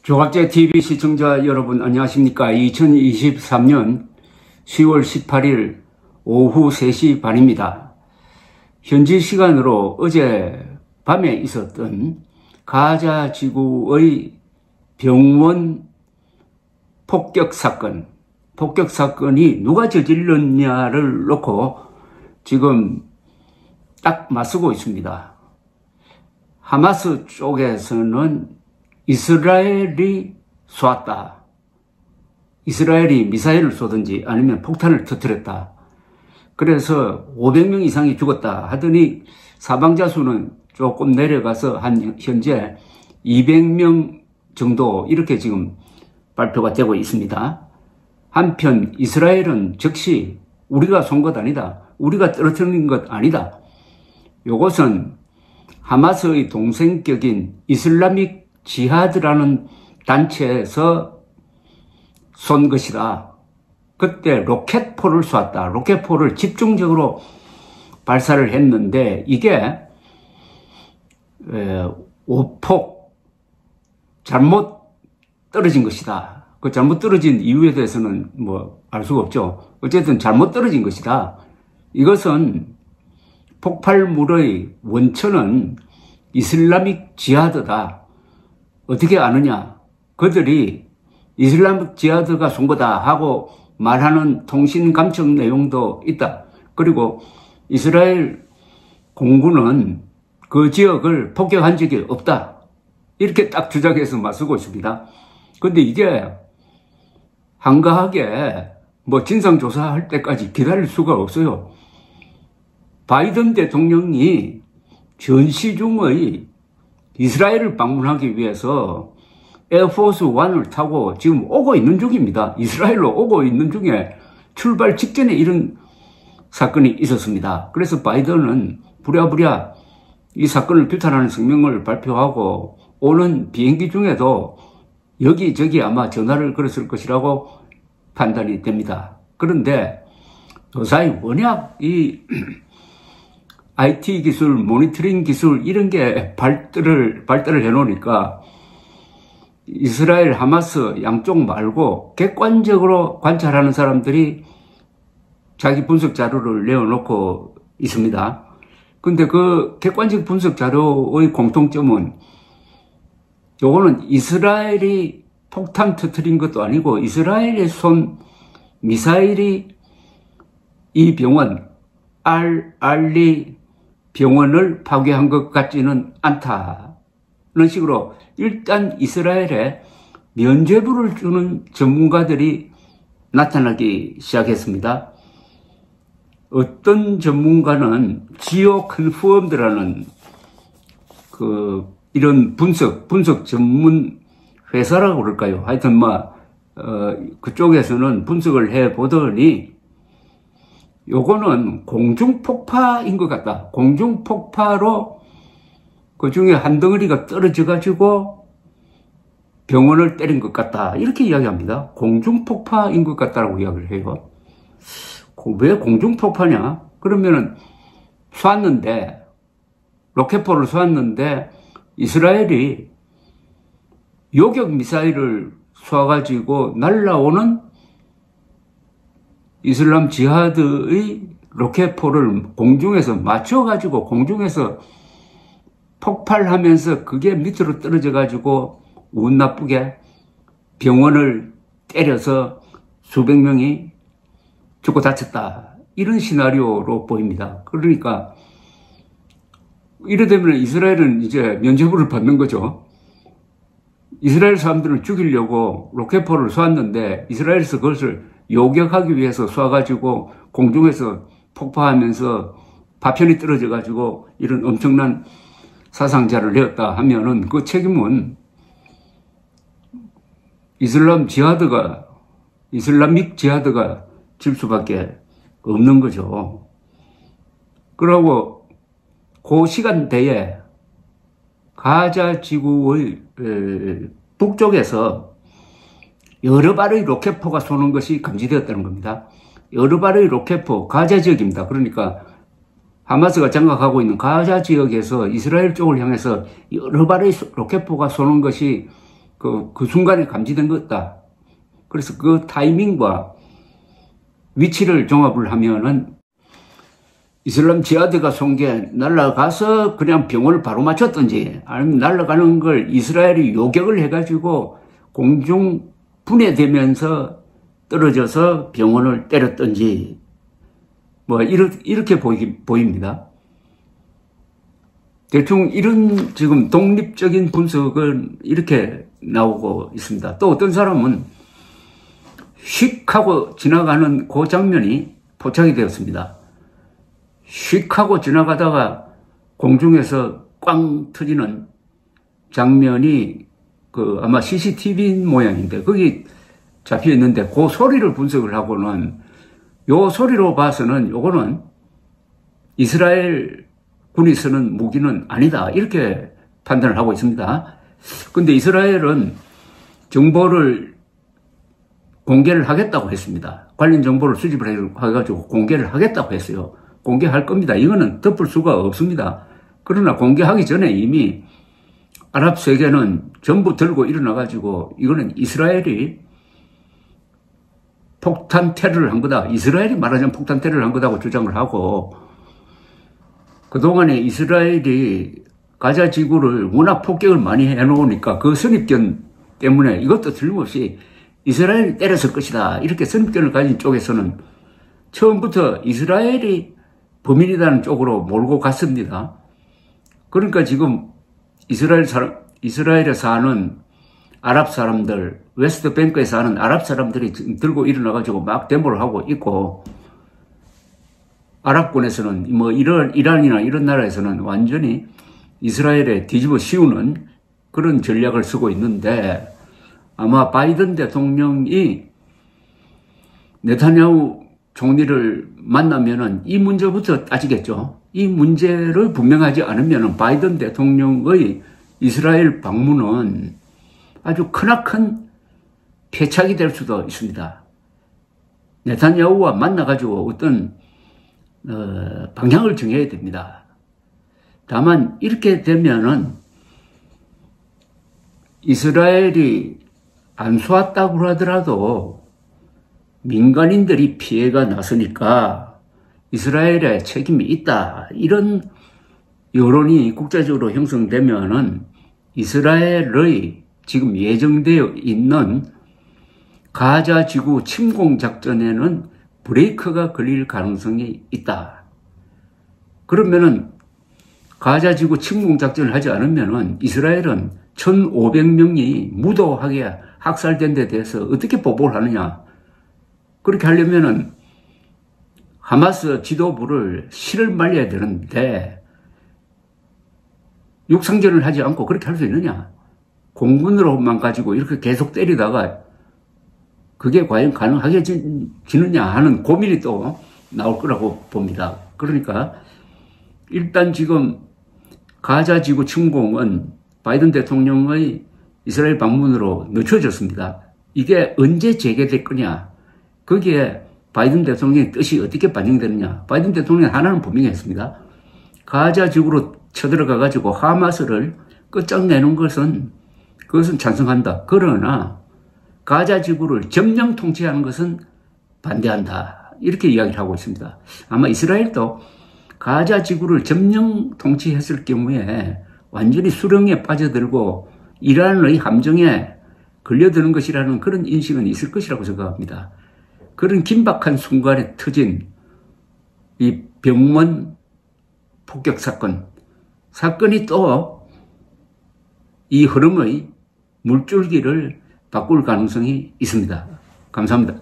조갑제 TV 시청자 여러분 안녕하십니까. 2023년 10월 18일 오후 3시 반입니다. 현지 시간으로 어제 밤에 있었던 가자 지구의 병원 폭격사건이 누가 저질렀냐를 놓고 지금 딱 맞서고 있습니다. 하마스 쪽에서는 이스라엘이 쏘았다. 이스라엘이 미사일을 쏘든지 아니면 폭탄을 터뜨렸다. 그래서 500명 이상이 죽었다 하더니 사망자 수는 조금 내려가서 현재 200명 정도 이렇게 지금 발표가 되고 있습니다. 한편 이스라엘은 즉시 우리가 쏜 것 아니다. 우리가 떨어뜨린 것 아니다. 이것은 하마스의 동생격인 이슬라믹 지하드라는 단체에서 쏜 것이다. 그때 로켓포를 쏘았다. 로켓포를 집중적으로 발사를 했는데 이게 오폭 잘못 떨어진 것이다. 그 잘못 떨어진 이유에 대해서는 뭐 알 수가 없죠. 어쨌든 잘못 떨어진 것이다. 이것은 폭발물의 원천은 이슬라믹 지하드다. 어떻게 아느냐? 그들이 이슬라믹 지하드가 쏜 거다 하고 말하는 통신 감청 내용도 있다. 그리고 이스라엘 공군은 그 지역을 폭격한 적이 없다. 이렇게 딱 주장해서 맞서고 있습니다. 근데 이게 한가하게 뭐 진상조사할 때까지 기다릴 수가 없어요. 바이든 대통령이 전시 중의 이스라엘을 방문하기 위해서 에어포스 1을 타고 지금 오고 있는 중입니다. 이스라엘로 오고 있는 중에 출발 직전에 이런 사건이 있었습니다. 그래서 바이든은 부랴부랴 이 사건을 규탄하는声明을 발표하고 오는 비행기 중에도 여기저기 아마 전화를 걸었을 것이라고 판단이 됩니다. 그런데 그 사이 워낙 이 IT 기술, 모니터링 기술 이런 게 발달을 해놓으니까 이스라엘, 하마스 양쪽 말고 객관적으로 관찰하는 사람들이 자기 분석 자료를 내어놓고 있습니다. 근데 그 객관적 분석 자료의 공통점은 요거는 이스라엘이 폭탄 터뜨린 것도 아니고 이스라엘의 쏜 미사일이 이 병원, 알리 병원을 파괴한 것 같지는 않다는 식으로 일단 이스라엘에 면죄부를 주는 전문가들이 나타나기 시작했습니다. 어떤 전문가는 지오 컨펌드라는 이런 분석 전문 회사라고 그럴까요? 하여튼 그쪽에서는 분석을 해 보더니 요거는 공중폭파인 것 같다. 공중폭파로 그 중에 한 덩어리가 떨어져 가지고 병원을 때린 것 같다. 이렇게 이야기합니다. 공중폭파인 것 같다라고 이야기를 해요. 왜 공중폭파냐? 그러면은 쐈는데 로켓포를 쐈는데 이스라엘이 요격 미사일을 쏴가지고 날라오는 이슬람 지하드의 로켓포를 공중에서 맞춰가지고 공중에서 폭발하면서 그게 밑으로 떨어져가지고 운 나쁘게 병원을 때려서 수백 명이 죽고 다쳤다. 이런 시나리오로 보입니다. 그러니까 이래 되면 이스라엘은 이제 면죄부를 받는 거죠. 이스라엘 사람들을 죽이려고 로켓포를 쏘았는데 이스라엘에서 그것을 요격하기 위해서 쏴가지고 공중에서 폭파하면서 파편이 떨어져가지고 이런 엄청난 사상자를 내었다 하면은 그 책임은 이슬람믹 지하드가 질 수밖에 없는 거죠. 그러고 그 시간대에 가자 지구의 북쪽에서 여러 발의 로켓포가 쏘는 것이 감지되었다는 겁니다. 여러 발의 로켓포, 가자 지역입니다. 그러니까 하마스가 장악하고 있는 가자 지역에서 이스라엘 쪽을 향해서 여러 발의 로켓포가 쏘는 것이 그 순간에 감지된 것다. 그래서 그 타이밍과 위치를 종합을 하면은 이슬람 지하드가 쏜 게 날아가서 그냥 병원을 바로 맞췄든지 아니면 날아가는 걸 이스라엘이 요격을 해가지고 공중 분해되면서 떨어져서 병원을 때렸든지 뭐 이렇게 보입니다. 대충 이런 지금 독립적인 분석은 이렇게 나오고 있습니다. 또 어떤 사람은 휙 하고 지나가는 그 장면이 포착이 되었습니다. 휙 하고 지나가다가 공중에서 꽝 터지는 장면이 아마 CCTV 모양인데 거기 잡혀 있는데 그 소리를 분석을 하고는 요 소리로 봐서는 요거는 이스라엘 군이 쓰는 무기는 아니다 이렇게 판단을 하고 있습니다. 근데 이스라엘은 정보를 공개를 하겠다고 했습니다. 관련 정보를 수집을 해가지고 공개를 하겠다고 했어요. 공개할 겁니다. 이거는 덮을 수가 없습니다. 그러나 공개하기 전에 이미 아랍 세계는 전부 들고 일어나가지고 이거는 이스라엘이 폭탄 테러를 한 거다. 이스라엘이 말하자면 폭탄 테러를 한 거다고 주장을 하고 그동안에 이스라엘이 가자 지구를 워낙 폭격을 많이 해놓으니까 그 선입견 때문에 이것도 틀림없이 이스라엘이 때렸을 것이다. 이렇게 선입견을 가진 쪽에서는 처음부터 이스라엘이 범인이라는 쪽으로 몰고 갔습니다. 그러니까 지금 이스라엘에 사는 아랍 사람들, 웨스트뱅크에 사는 아랍 사람들이 들고 일어나가지고 막 데모를 하고 있고, 아랍권에서는 뭐 이란이나 이런 나라에서는 완전히 이스라엘에 뒤집어 씌우는 그런 전략을 쓰고 있는데, 아마 바이든 대통령이 네타냐후 총리를 만나면은 이 문제부터 따지겠죠. 이 문제를 분명하지 않으면은 바이든 대통령의 이스라엘 방문은 아주 크나큰 패착이 될 수도 있습니다. 네타냐후와 만나가지고 어떤 방향을 정해야 됩니다. 다만 이렇게 되면은 이스라엘이 안 쏘았다고 하더라도 민간인들이 피해가 났으니까 이스라엘에 책임이 있다. 이런 여론이 국제적으로 형성되면은 이스라엘의 지금 예정되어 있는 가자 지구 침공 작전에는 브레이크가 걸릴 가능성이 있다. 그러면은 가자 지구 침공 작전을 하지 않으면은 이스라엘은 1,500명이 무도하게 학살된 데 대해서 어떻게 보복을 하느냐. 그렇게 하려면은 하마스 지도부를 실을 말려야 되는데 육상전을 하지 않고 그렇게 할 수 있느냐. 공군으로만 가지고 이렇게 계속 때리다가 그게 과연 가능하게지느냐 하는 고민이 또 나올 거라고 봅니다. 그러니까 일단 지금 가자 지구 침공은 바이든 대통령의 이스라엘 방문으로 늦춰졌습니다. 이게 언제 재개될 거냐. 거기에 바이든 대통령의 뜻이 어떻게 반영되느냐. 바이든 대통령이 하나는 분명히 했습니다. 가자 지구로 쳐들어가가지고 하마스를 끝장내는 그것은 찬성한다. 그러나 가자 지구를 점령 통치하는 것은 반대한다. 이렇게 이야기를 하고 있습니다. 아마 이스라엘도 가자 지구를 점령 통치했을 경우에 완전히 수렁에 빠져들고 이란의 함정에 걸려드는 것이라는 그런 인식은 있을 것이라고 생각합니다. 그런 긴박한 순간에 터진 이 병원 폭격 사건이 또 이 흐름의 물줄기를 바꿀 가능성이 있습니다. 감사합니다.